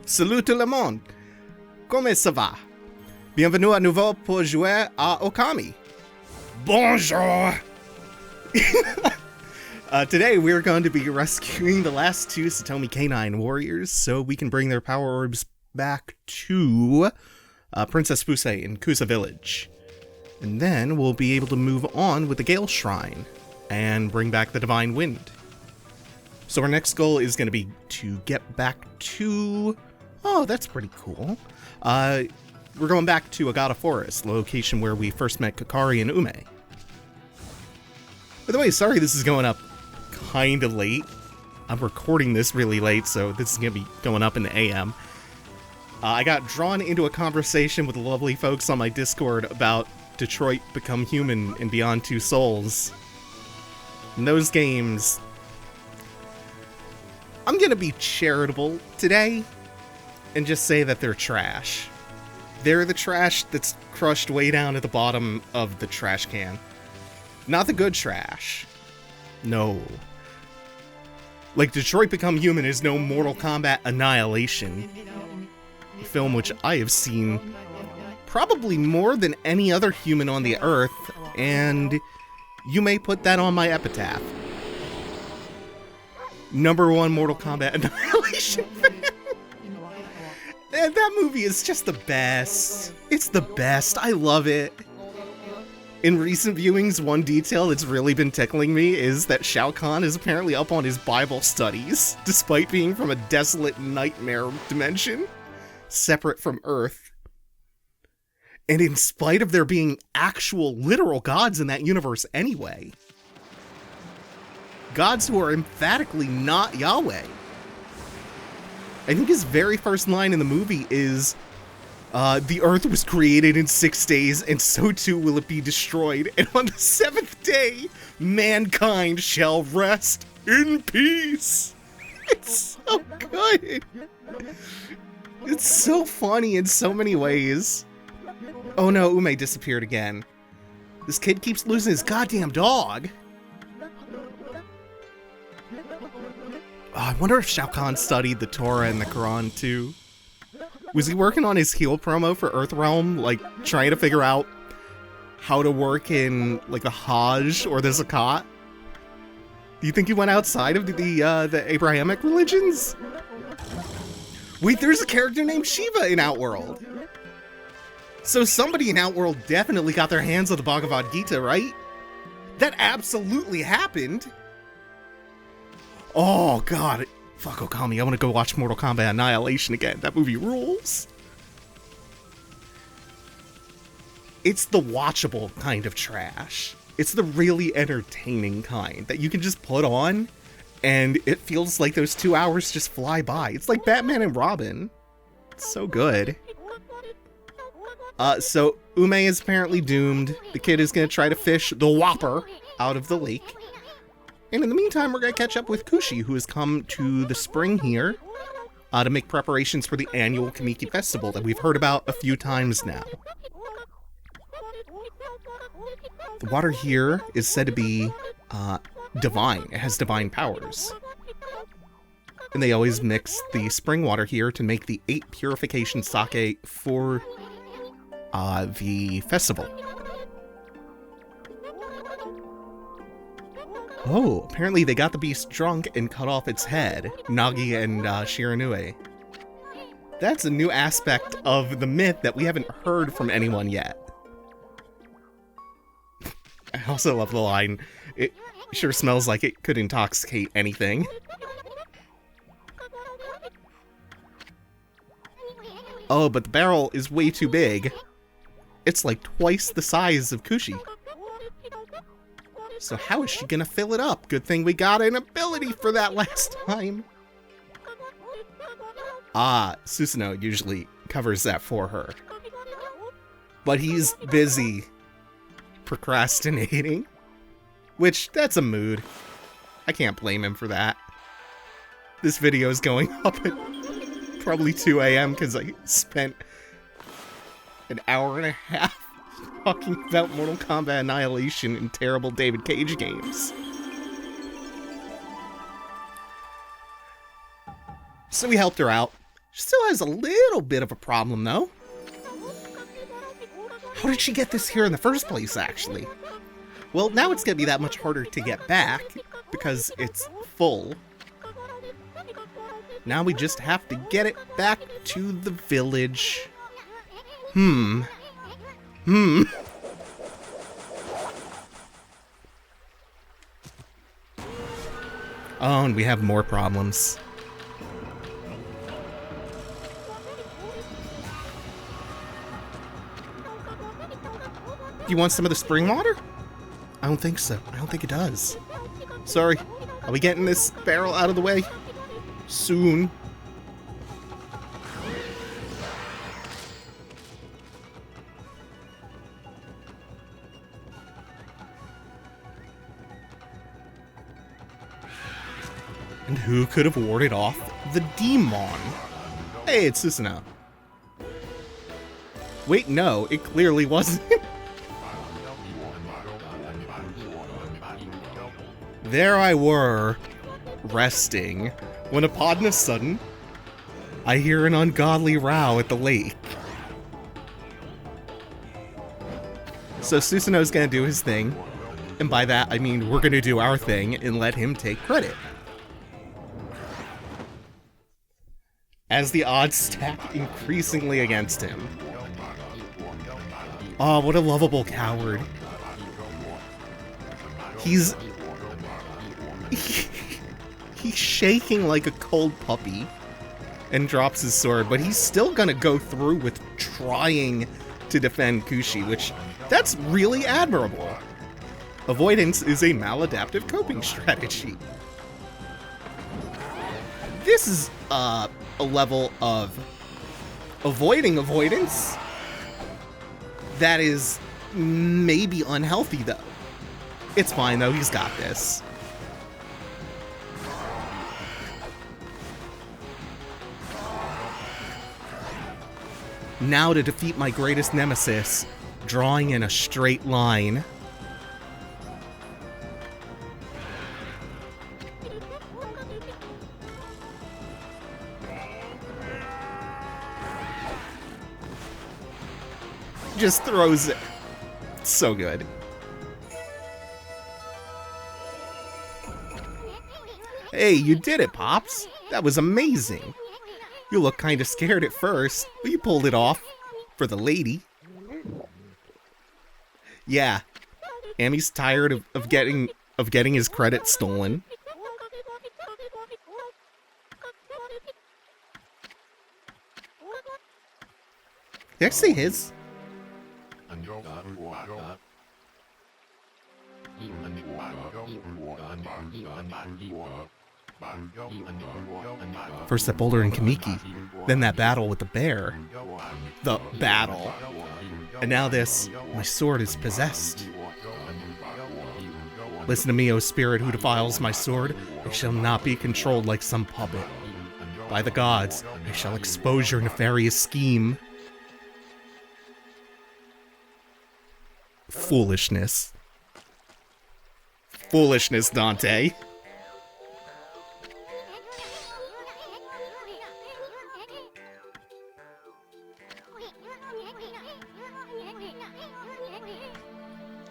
Salut tout le monde! Comment ça va? Bienvenue à nouveau pour jouer à Ōkami. Bonjour! Today we're going to be rescuing the last two Satomi K9 Warriors so we can bring their power orbs back to Princess Fusei in Kusa Village. And then we'll be able to move on with the Gale Shrine and bring back the Divine Wind. So our next goal is going to be to get back to... Oh, that's pretty cool. We're going back to Agata Forest, the location where we first met Kakari and Ume. By the way, sorry this is going up kind of late. I'm recording this really late, so this is going to be going up in the AM. I got drawn into a conversation with the lovely folks on my Discord about Detroit Become Human and Beyond Two Souls. In those games... I'm going to be charitable today and just say that they're trash. They're the trash that's crushed way down at the bottom of the trash can. Not the good trash. No. Like, Detroit Become Human is no Mortal Kombat Annihilation. A film which I have seen probably more than any other human on the earth, and you may put that on my epitaph. #1 Mortal Kombat Annihilation fan. That movie is just the best. It's the best. I love it. In recent viewings, one detail that's really been tickling me is that Shao Kahn is apparently up on his Bible studies, despite being from a desolate nightmare dimension, separate from Earth. And in spite of there being actual literal gods in that universe anyway. Gods who are emphatically not Yahweh. I think his very first line in the movie is, the earth was created in 6 days, and so too will it be destroyed, and on the 7th day, mankind shall rest in peace. It's so good. It's so funny in so many ways. Oh no, Ume disappeared again. This kid keeps losing his goddamn dog. Oh, I wonder if Shao Kahn studied the Torah and the Quran too. Was he working on his heel promo for Earthrealm, like trying to figure out how to work in like the Hajj or the Zakat? Do you think he went outside of the Abrahamic religions? Wait, there's a character named Shiva in Outworld. So somebody in Outworld definitely got their hands on the Bhagavad Gita, right? That absolutely happened. Oh, God. Fuck Ōkami. I want to go watch Mortal Kombat Annihilation again. That movie rules. It's the watchable kind of trash. It's the really entertaining kind that you can just put on, and it feels like those 2 hours just fly by. It's like Batman and Robin. It's so good. So Ume is apparently doomed. The kid is going to try to fish the whopper out of the lake. And in the meantime, we're going to catch up with Kushi, who has come to the spring here to make preparations for the annual Kamiki Festival that we've heard about a few times now. The water here is said to be divine. It has divine powers. And they always mix the spring water here to make the 8 purification sake for the festival. Oh, apparently they got the beast drunk and cut off its head, Nagi and Shiranui. That's a new aspect of the myth that we haven't heard from anyone yet. I also love the line, it sure smells like it could intoxicate anything. Oh, but the barrel is way too big. It's like twice the size of Kushi. So how is she gonna fill it up? Good thing we got an ability for that last time. Susanoo usually covers that for her. But he's busy procrastinating. Which, that's a mood. I can't blame him for that. This video is going up at probably 2 a.m. because I spent an hour and a half talking about Mortal Kombat Annihilation and terrible David Cage games. So we helped her out. She still has a little bit of a problem, though. How did she get this here in the first place, actually? Well, now it's gonna be that much harder to get back, because it's full. Now we just have to get it back to the village. Oh, and we have more problems. Do you want some of the spring water? I don't think so. I don't think it does. Sorry. Are we getting this barrel out of the way? Soon. And who could have warded off the demon? Hey, it's Susanoo. Wait, no, it clearly wasn't. There I were, resting, when upon a sudden, I hear an ungodly row at the lake. So Susanoo's gonna do his thing, and by that I mean we're gonna do our thing and let him take credit. As the odds stack increasingly against him. Oh, what a lovable coward. He's shaking like a cold puppy and drops his sword, but he's still gonna go through with trying to defend Kushi, which, that's really admirable. Avoidance is a maladaptive coping strategy. This is a level of avoiding avoidance that is maybe unhealthy, though. It's fine, though. He's got this. Now to defeat my greatest nemesis, drawing in a straight line. Just throws it. It's so good. Hey, you did it, Pops. That was amazing. You look kind of scared at first, but you pulled it off. For the lady. Yeah. Amy's tired of getting his credit stolen. Did I say his? First that boulder in Kamiki, then that battle with the bear. The battle. And now this, my sword is possessed. Listen to me, O spirit who defiles my sword. It shall not be controlled like some puppet. By the gods, I shall expose your nefarious scheme. Foolishness. Foolishness, Dante.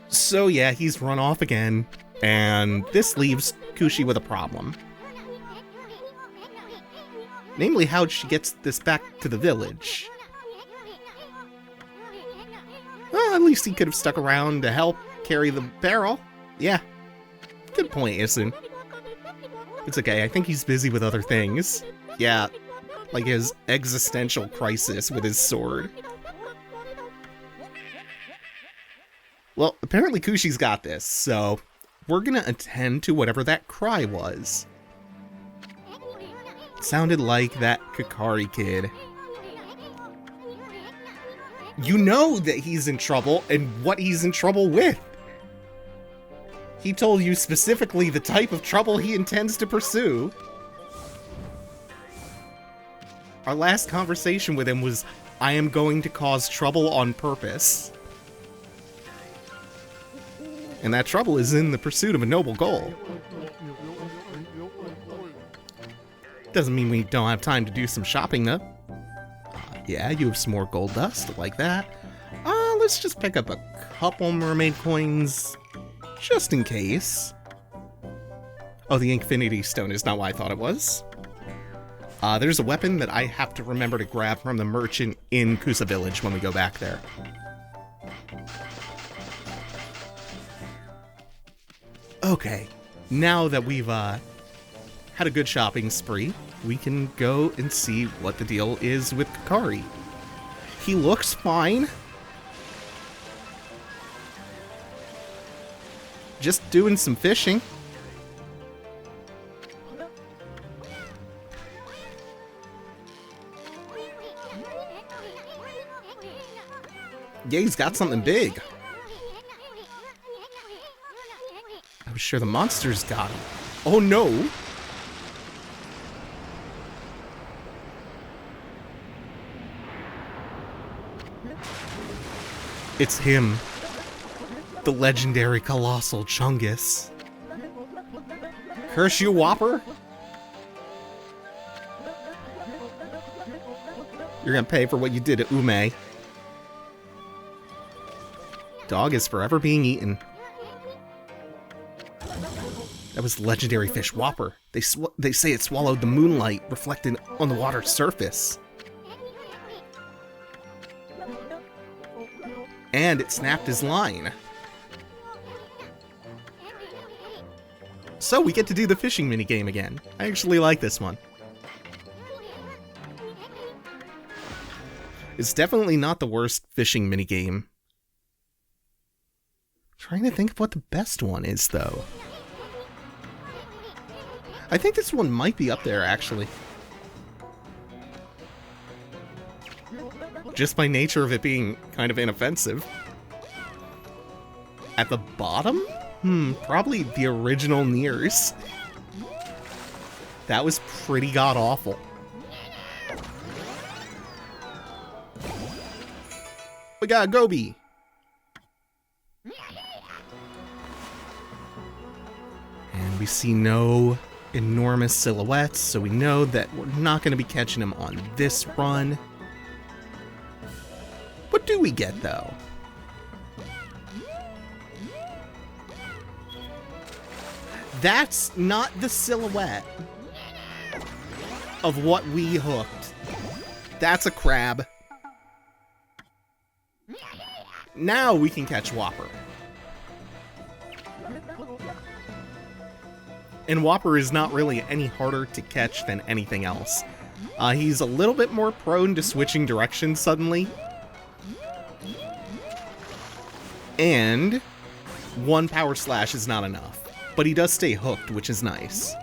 So yeah, he's run off again, and this leaves Kushi with a problem. Namely, how she gets this back to the village. Well, at least he could have stuck around to help carry the barrel. Yeah. Good point, Isun. It's okay, I think he's busy with other things. Yeah, like his existential crisis with his sword. Well, apparently Kushi's got this, so we're gonna attend to whatever that cry was. It sounded like that Kakari kid. You know that he's in trouble and what he's in trouble with. He told you specifically the type of trouble he intends to pursue. Our last conversation with him was, I am going to cause trouble on purpose. And that trouble is in the pursuit of a noble goal. Doesn't mean we don't have time to do some shopping, though. Yeah, you have some more gold dust, like that. Let's just pick up a couple mermaid coins, just in case. Oh, the Infinity Stone is not what I thought it was. There's a weapon that I have to remember to grab from the merchant in Kusa Village when we go back there. Okay, now that we've had a good shopping spree, we can go and see what the deal is with Kakari. He looks fine. Just doing some fishing. Yeah, he's got something big. I was sure the monsters got him. Oh no! It's him. The legendary Colossal Chungus. Curse you, Whopper! You're gonna pay for what you did to Ume. Dog is forever being eaten. That was the legendary fish Whopper. They say it swallowed the moonlight reflected on the water's surface. And it snapped his line. So we get to do the fishing minigame again. I actually like this one. It's definitely not the worst fishing minigame. Trying to think of what the best one is, though. I think this one might be up there, actually. Just by nature of it being kind of inoffensive. At the bottom? Probably the original Niers. That was pretty god-awful. We got a Gobi. And we see no enormous silhouettes, so we know that we're not going to be catching him on this run. What do we get, though? That's not the silhouette of what we hooked. That's a crab. Now we can catch Whopper. And Whopper is not really any harder to catch than anything else. He's a little bit more prone to switching directions suddenly. And one power slash is not enough. But he does stay hooked, which is nice.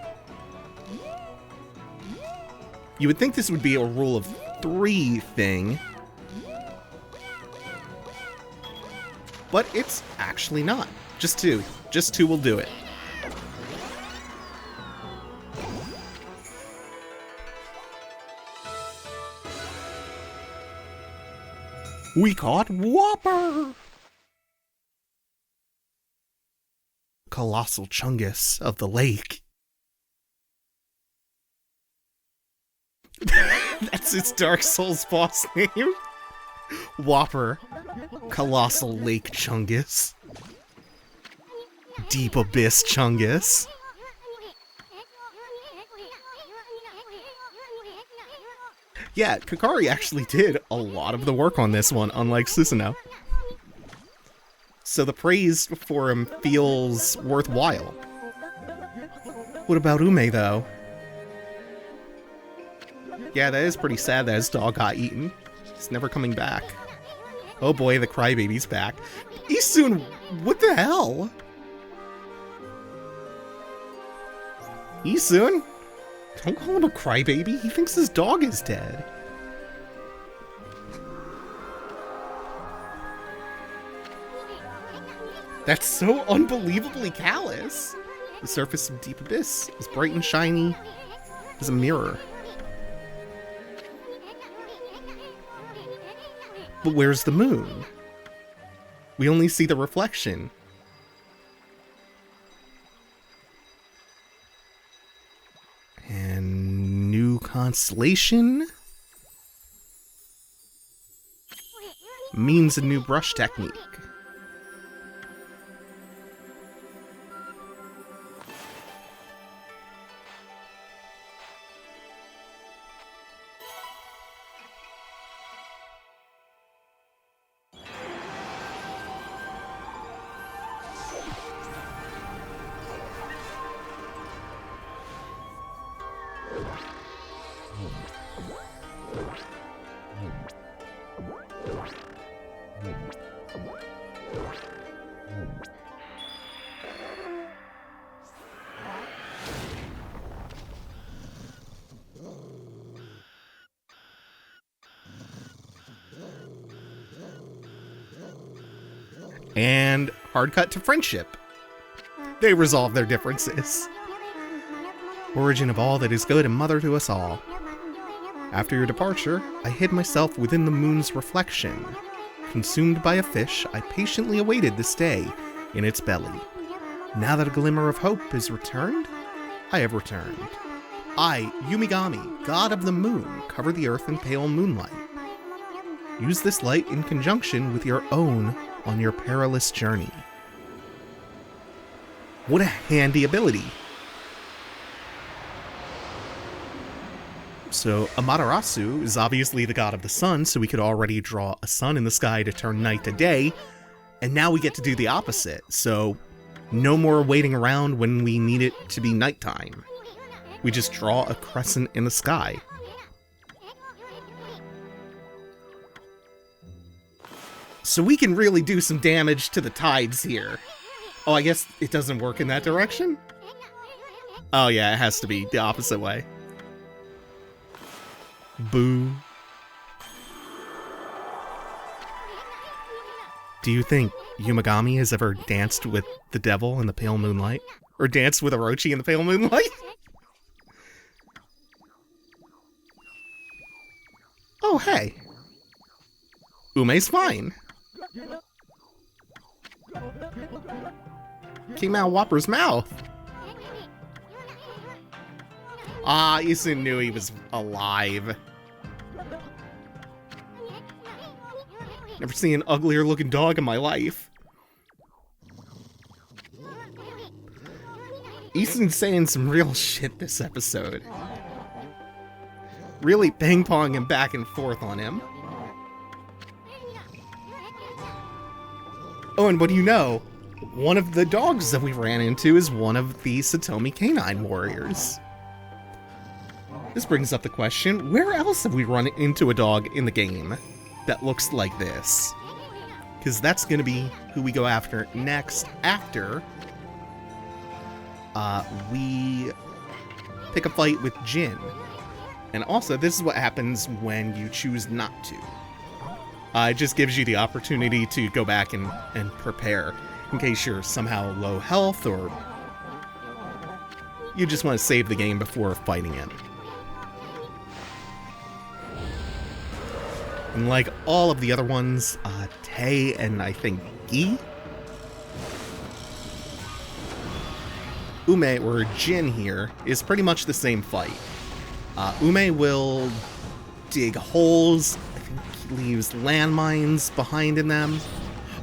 You would think this would be a rule of 3 thing. But it's actually not. Just 2. Just 2 will do it. We caught Whopper! Colossal Chungus of the lake. That's its Dark Souls boss name. Whopper. Colossal Lake Chungus. Deep Abyss Chungus. Yeah, Kakari actually did a lot of the work on this one, unlike Susanoo. So the praise for him feels worthwhile. What about Ume, though? Yeah, that is pretty sad that his dog got eaten. He's never coming back. Oh boy, the crybaby's back. Isun, what the hell? Isun? Don't call him a crybaby. He thinks his dog is dead. That's so unbelievably callous. The surface of Deep Abyss is bright and shiny as a mirror. But where's the moon? We only see the reflection. And new constellation? means a new brush technique. And hard cut to friendship. They resolve their differences. Origin of all that is good and mother to us all. After your departure, I hid myself within the moon's reflection. Consumed by a fish, I patiently awaited this day in its belly. Now that a glimmer of hope is returned, I have returned. I, Yumigami, god of the moon, cover the earth in pale moonlight. Use this light in conjunction with your own on your perilous journey. What a handy ability. So Amaterasu is obviously the god of the sun, so we could already draw a sun in the sky to turn night to day, and now we get to do the opposite, so no more waiting around when we need it to be nighttime. We just draw a crescent in the sky. So we can really do some damage to the tides here. Oh, I guess it doesn't work in that direction? Oh yeah, it has to be the opposite way. Boo. Do you think Yumigami has ever danced with the devil in the pale moonlight? Or danced with Orochi in the pale moonlight? Oh, hey. Ume's fine. Came out of Whopper's mouth. Ah, Isun knew he was alive. Never seen an uglier looking dog in my life. Isun's saying some real shit this episode. Really ping-ponging back and forth on him. Oh, and what do you know? One of the dogs that we ran into is one of the Satomi K9 Warriors. This brings up the question, where else have we run into a dog in the game that looks like this? Because that's going to be who we go after next, after we pick a fight with Jin. And also, this is what happens when you choose not to. It just gives you the opportunity to go back and prepare in case you're somehow low health or you just want to save the game before fighting it. And like all of the other ones, Tei and I think Gi, Ume, or Jin here, is pretty much the same fight. Ume will dig holes, I think he leaves landmines behind in them.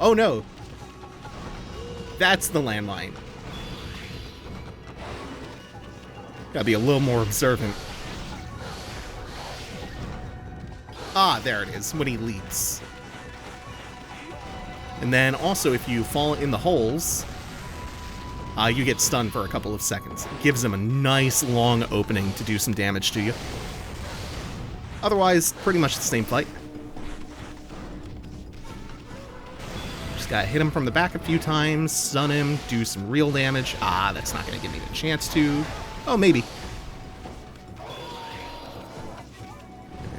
Oh no! That's the landmine. Gotta be a little more observant. Ah, there it is, when he leaps. And then also, if you fall in the holes, you get stunned for a couple of seconds. It gives him a nice long opening to do some damage to you. Otherwise, pretty much the same fight. Just gotta hit him from the back a few times, stun him, do some real damage. Ah, that's not gonna give me the chance to. Oh, maybe.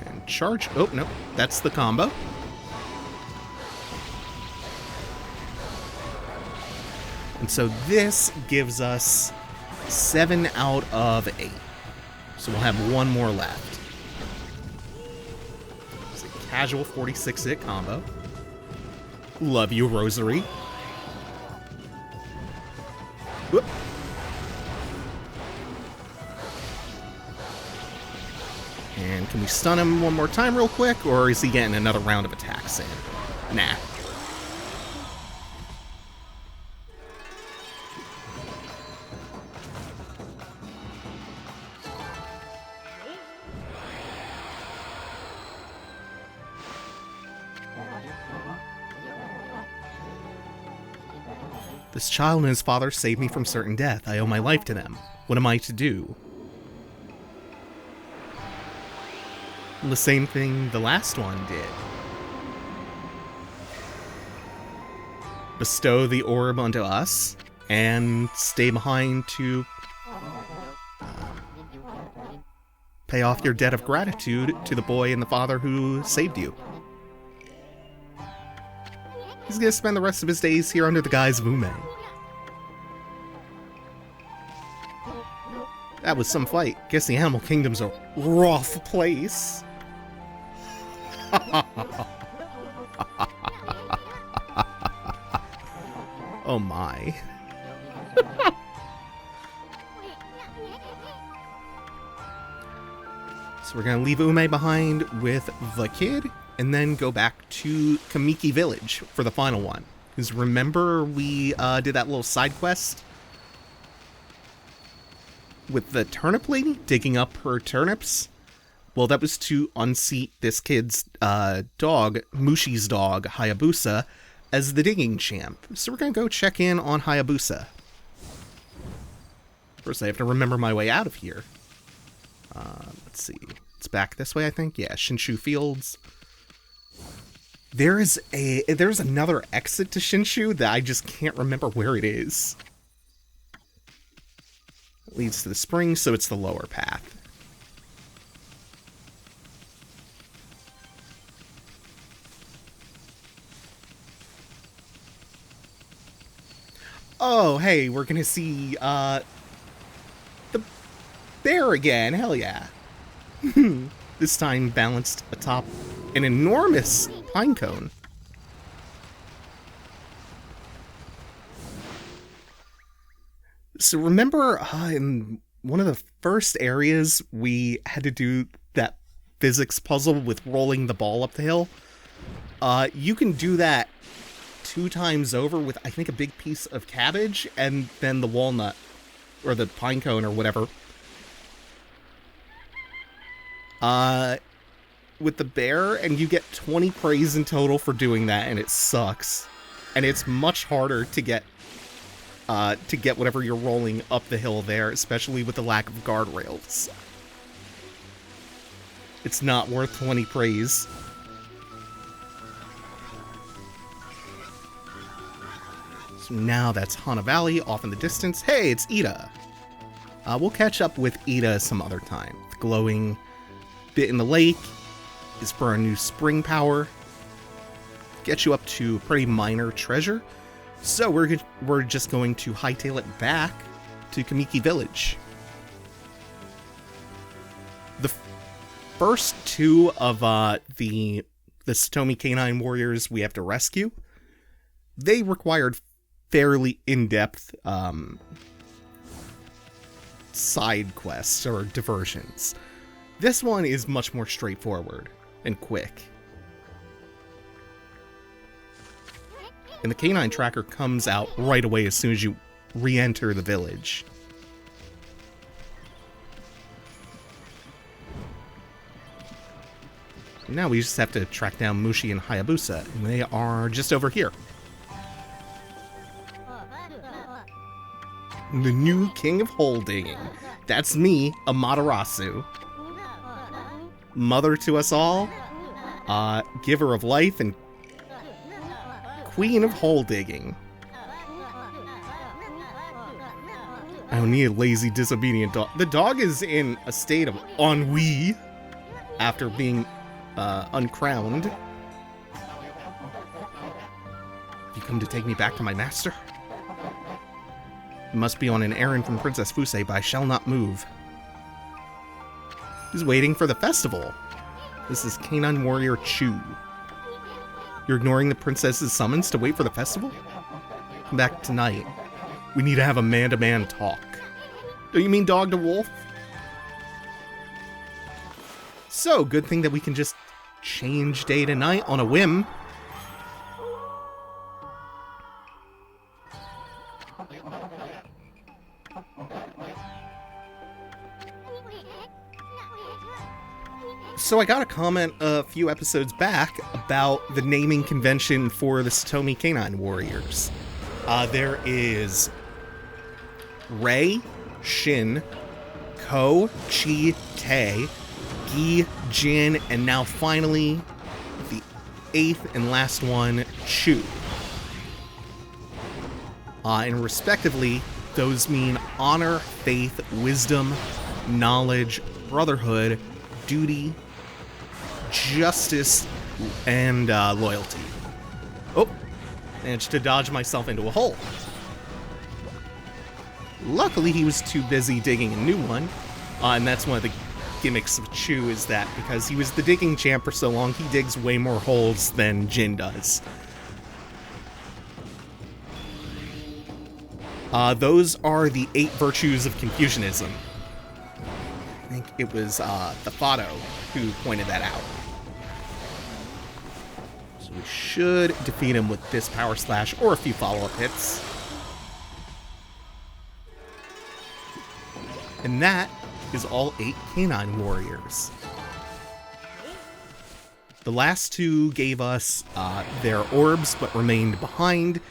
And charge. Oh, no, that's the combo. And so this gives us 7 out of 8. So we'll have one more left. It's a casual 46-hit combo. Love you, Rosary. Whoop. And can we stun him one more time real quick, or is he getting another round of attacks in? Nah. This child and his father saved me from certain death. I owe my life to them. What am I to do? The same thing the last one did. Bestow the orb onto us, and stay behind to pay off your debt of gratitude to the boy and the father who saved you. He's gonna spend the rest of his days here under the guise of Ume. That was some fight. Guess the Animal Kingdom's a rough place. Oh my. So we're gonna leave Ume behind with the kid, and then go back to Kamiki Village for the final one. Because remember we did that little side quest with the turnip lady digging up her turnips? Well, that was to unseat this kid's dog, Mushi's dog, Hayabusa, as the digging champ. So we're gonna go check in on Hayabusa. First, I have to remember my way out of here. Let's see. It's back this way, I think. Yeah, Shinshu Fields. There's another exit to Shinshu that I just can't remember where it is. It leads to the spring, so it's the lower path. Oh, hey, we're gonna see, the bear again, hell yeah. This time balanced atop an enormous pine cone. So remember, in one of the first areas, we had to do that physics puzzle with rolling the ball up the hill? You can do that 2 times over with, I think, a big piece of cabbage and then the walnut, or the pine cone, or whatever. With the bear, and you get 20 praise in total for doing that, and it sucks. And it's much harder to get whatever you're rolling up the hill there, especially with the lack of guardrails. It's not worth 20 praise. So now that's Hana Valley off in the distance. Hey, it's Ida. We'll catch up with Ida some other time. The glowing bit in the lake is for a new spring power. Get you up to a pretty minor treasure. So we're just going to hightail it back to Kamiki Village. The first 2 of the Satomi K9 Warriors we have to rescue, they required fairly in-depth side quests or diversions. This one is much more straightforward and quick. And the canine tracker comes out right away as soon as you re-enter the village. Now we just have to track down Mushi and Hayabusa, and they are just over here. The new king of hole digging. That's me, Amaterasu. Mother to us all, giver of life, and queen of hole digging. I don't need a lazy, disobedient dog. The dog is in a state of ennui after being uncrowned. Have you come to take me back to my master? I must be on an errand from Princess Fusei, but I shall not move. He's waiting for the festival. This is Canine Warrior Chu. You're ignoring the princess's summons to wait for the festival? Come back tonight. We need to have a man-to-man talk. Don't you mean dog to wolf? So, good thing that we can just change day to night on a whim. So I got a comment a few episodes back about the naming convention for the Satomi K9 Warriors. There is Rei, Shin, Ko, Chi, Tae, Gi, Jin, and now finally the 8th and last one, Chu. And respectively, those mean honor, faith, wisdom, knowledge, brotherhood, duty, justice, and loyalty. Oh, managed to dodge myself into a hole. Luckily, he was too busy digging a new one, and that's one of the gimmicks of Chu, is that because he was the digging champ for so long, he digs way more holes than Jin does. Those are the 8 virtues of Confucianism. I think it was the Fado who pointed that out. So we should defeat him with this power slash or a few follow-up hits. And that is all 8 Canine Warriors. The last 2 gave us their orbs but remained behind,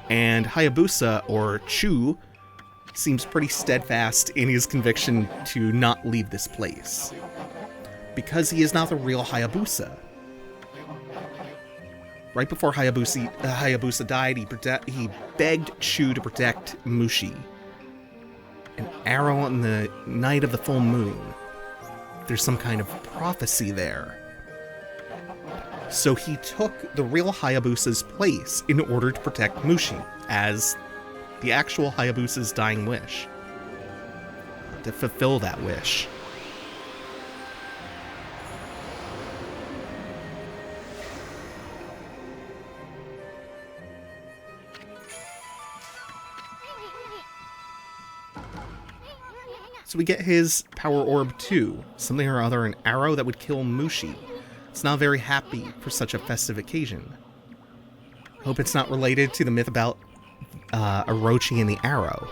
and Hayabusa, or Chu, seems pretty steadfast in his conviction to not leave this place, because he is not the real Hayabusa. Right before Hayabusa died, he begged Chu to protect Mushi, an arrow on the night of the full moon. There's some kind of prophecy there. So he took the real Hayabusa's place in order to protect Mushi, as the actual Hayabusa's dying wish. To fulfill that wish. So we get his power orb too, something or other, an arrow that would kill Mushi. It's not very happy for such a festive occasion. Hope it's not related to the myth about Orochi and the arrow.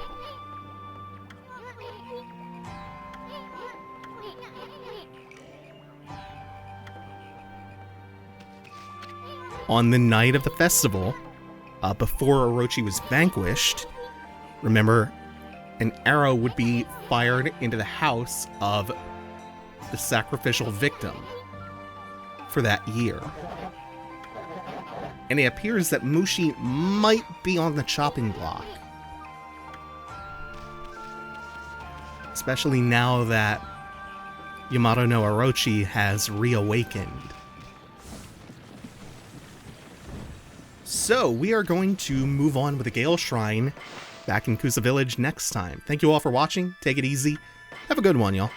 On the night of the festival, before Orochi was vanquished, remember, an arrow would be fired into the house of the sacrificial victim for that year. And it appears that Mushi might be on the chopping block. Especially now that Yamato no Orochi has reawakened. So, we are going to move on with the Gale Shrine back in Kusa Village next time. Thank you all for watching. Take it easy. Have a good one, y'all.